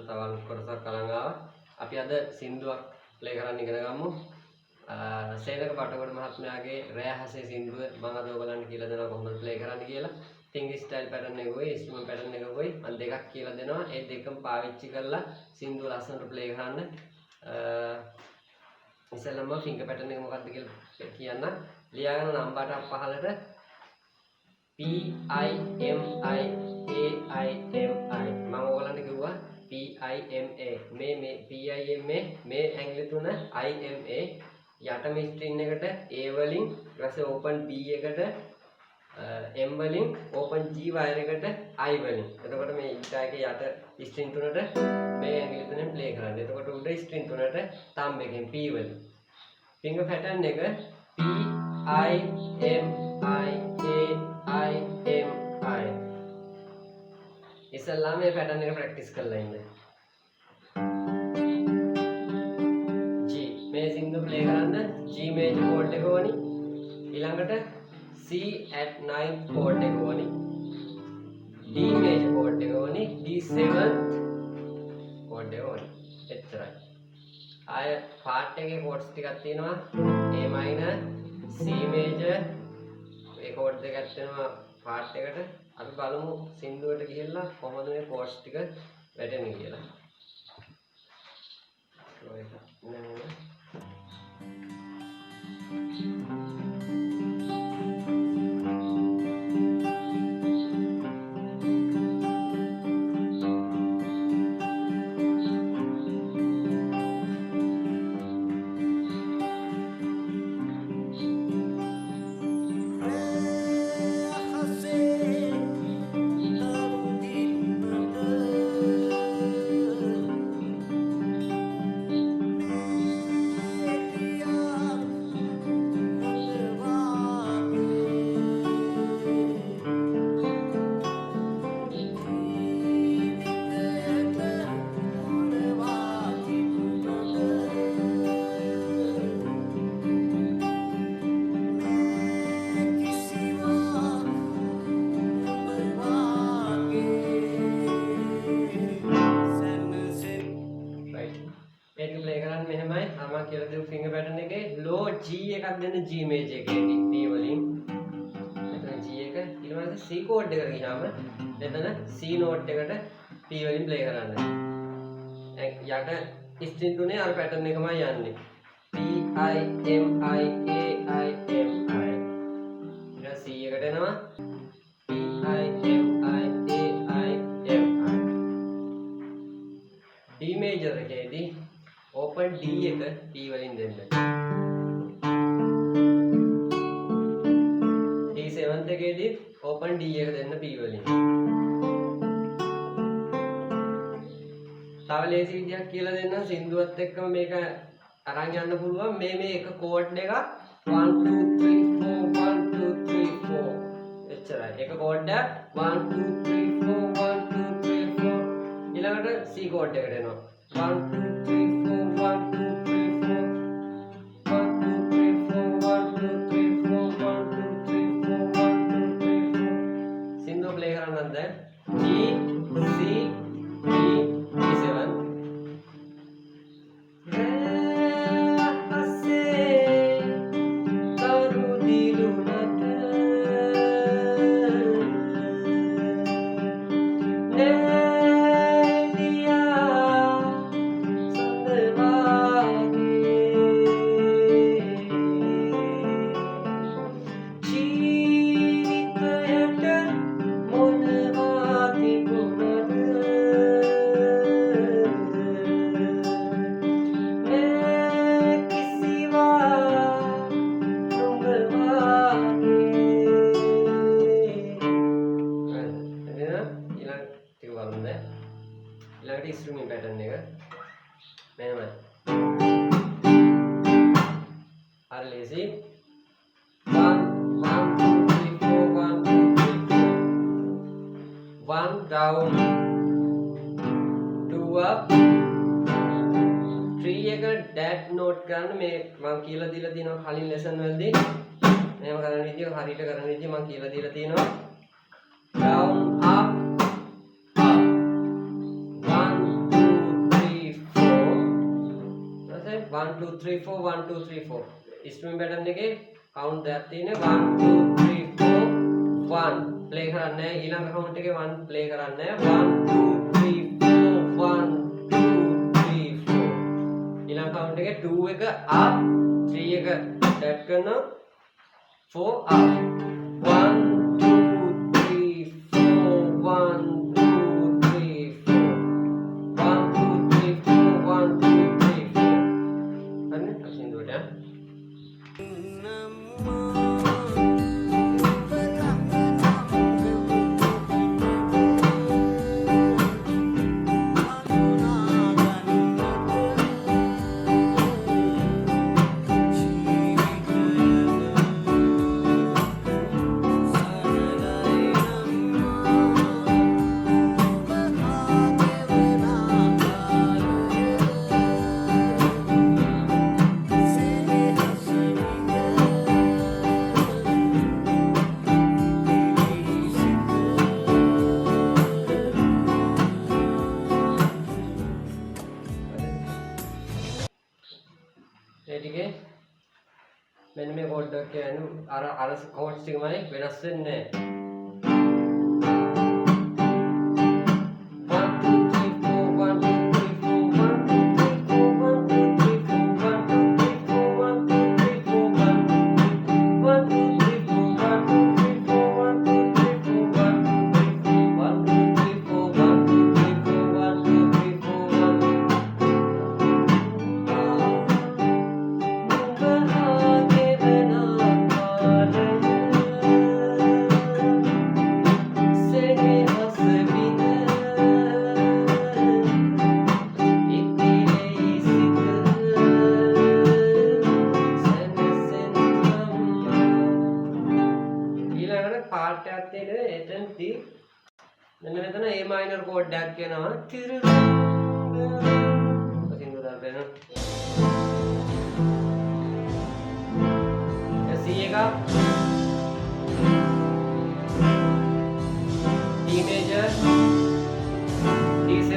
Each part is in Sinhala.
තවල් කොටසක් අරන් ආවා. අපි අද සින්දුවක් ප්ලේ කරන්න ඉගෙන ගමු. සේනක බටගොඩ මහත්මයාගේ රෑහසේ සින්දුව මම අද ඔයගලන්ට කියලා දෙනවා කොහොමද ප්ලේ කරන්න කියලා. ෆින්ගර් ස්ටයිල් පැටර්න් එක ගොයි, ඉන්ස්ට්‍රුමන්ට් පැටර්න් එක ගොයි මම දෙකක් කියලා දෙනවා. ඒ දෙකම පාවිච්චි කරලා සින්දුව ලස්සනට ප්ලේ කරන්න. ඉතින්ම ෆින්ගර් පැටර්න් එක මොකක්ද කියලා කියන්න. ලියාගන්න නම්බරට පහළට PIMI AIMI මම ඔයගලන්ට කිව්වා PIMA මේ PIMA මේ ඇඟිලි තුන IMA යටම ස්ට්‍රින් එකට A වලින් ඊට පස්සේ ඕපන් B එකට M වලින් ඕපන් G වයර් එකට I වලින්. එතකොට මේ ඊට යට ස්ට්‍රින් තුනට මේ ඇඟිලි තුනෙන් ප්ලේ කරන්න. එතකොට උඩ ස්ට්‍රින් තුනට තම්බ් එකෙන් P වලින්. ෆින්ගර් පැටර්න් එක PIMI AIMI. ඉස්සල්ලාම මේ පැටර්න් එක ප්‍රැක්ටිස් කරලා ඉන්න. මේ සින්දු ප්ලේ කරන්න G මේජර් කෝඩ් එක ඕනි. ඊළඟට C at 9th කෝඩ් එක ඕනි. D මේජර් කෝඩ් එක ඕනි. D 7th කෝඩ් එක ඕනි. එච්චරයි. ආය පාර්ට් එකේ කෝඩ්ස් ටිකක් තියෙනවා. A minor, C major A code දෙකක් තියෙනවා පාර්ට් එකට. අපි බලමු සින්දුවට ගිහිල්ලා කොහොමද මේ කෝඩ්ස් ටික වැටෙන්නේ කියලා. කියලා දෙමු ෆින්ගර් පැටර්න් එකේ low G එකක් දෙන්න G මේජර් එකේදී P වලින් මෙතන G එක ඊළඟට C කෝඩ් එකට ගියාම එතන C නෝට් එකට P වලින් ප්ලේ කරන්න. යට ස්ට්‍රින් තුනේ අර පැටර්න් එකමයි යන්නේ. PIMI AIMI ඊට C එකට එනවා PIMI AIMI. D මේජර් එකේදී open D එක P වලින් දෙන්න. D 7th එකේදී open D එක දෙන්න P වලින්. තව ලේසි විදියක් කියලා දෙන්න සින්දුවත් එක්කම මේක අරන් යන්න පුළුවන්. මේ එක කෝඩ් එකක් 1 2 3 4 1 2 3 4 එච්චරයි. එක කෝඩ් එකක් 1 2 3 4 1 2 3 4 ඊළඟට C කෝඩ් එකට එනවා 1 2 3 4 1 G, C, D, D7. ඊළඟට ඉන්ස්ට්‍රුමන්ට් පැටර්න් එක මෙහෙමයි. අර ලේසි 1 1 2 3 4 1 2 3 4 1 down 2 up 3 එක ඩැට් නෝට් ගන්න මේ මම කියලා දීලා තියෙනවා කලින් ලෙසන් වලදී. මේව කරන විදිය හරියට කරන විදිය මම කියලා දීලා තියෙනවා. down up up 1 2 1 2 3 4 1 2 3 4 ස්ট্রিমিং প্যাটার্ন එකේ count දෙකක් තියෙනවා 1 2 3 4 1 play කරන්නේ ඊළඟ count එකේ 1 play කරන්නේ 1 2 3 4 1 2 3 4 ඊළඟ count එකේ 2 එක up 3 එක set කරනවා 4 up 1 2 3 4 1 2 3 4 1 2 3 4 1 2 3 4 අන්න අසින් දුවට ඒටිගේ මෙන්න මේ කෝඩ් එක කියන්නේ අර කෝඩ්ස් ටිකමයි වෙනස් වෙන්නේ පාර්ට් එකක් තියෙනවා එතනදී මෙන්න මෙතන A minor කෝඩ් එකක් කියනවා අසින් දුරට වෙනවා C එක D major D7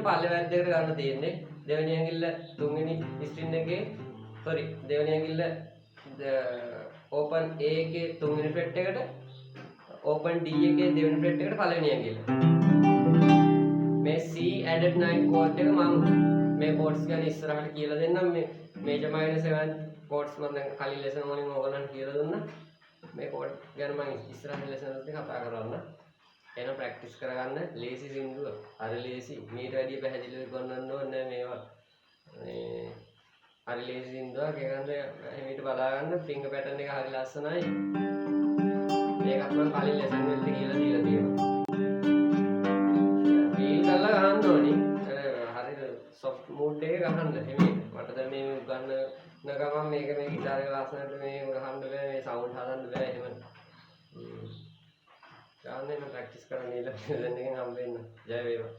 පල්ලෙ වැද්දකට ගන්න තියෙන්නේ දෙවෙනි ඇඟිල්ල තුන්වෙනි ස්ට්‍රින් එකේ sorry දෙවෙනි ඇඟිල්ල open A එකේ තුන්වෙනි ෆ්‍රෙට් එකට open D එකේ දෙවෙනි ෆ්‍රෙට් එකට පළවෙනි ඇඟිල්ල මේ C added 9 chord එක මම මේ chords ගැන ඉස්සරහට කියලා දෙන්නම් මේ major minor 7 chords මම දැන් කලින් lesson වලින් ඕගොල්ලන්ට කියලා දුන්නා මේ chord ගැන මම ඉස්සරහින් lesson වලදී කතා කරන්න එහෙනම් practice කරගන්න lazy සින්දුව හරි lazy මේට වැඩිය පැහැදිලිව කරන්න ඕනේ මේවා මේ හරි lazy සින්දුවක් ඒකන්ද මේට බලා ගන්න finger pattern එක හරි ලස්සනයි ඒකත් මම කලින් lesson වලදී කියලා දීලා තියෙනවා feel කරලා ගන්න ඕනේ soft mood එක ගහන්න එමේ මට දැන් මේ ගන්න නගමන් මේක මේ ගිටාර එක ලස්සනට මේ ගහන්න බෑ මේ සවුන්ඩ් හදන්න බෑ එහෙම ගන්න එක ප්‍රැක්ටිස් කරන්න ඉන්න දැන් එකෙන් හම්බ වෙන්න ජය වේවා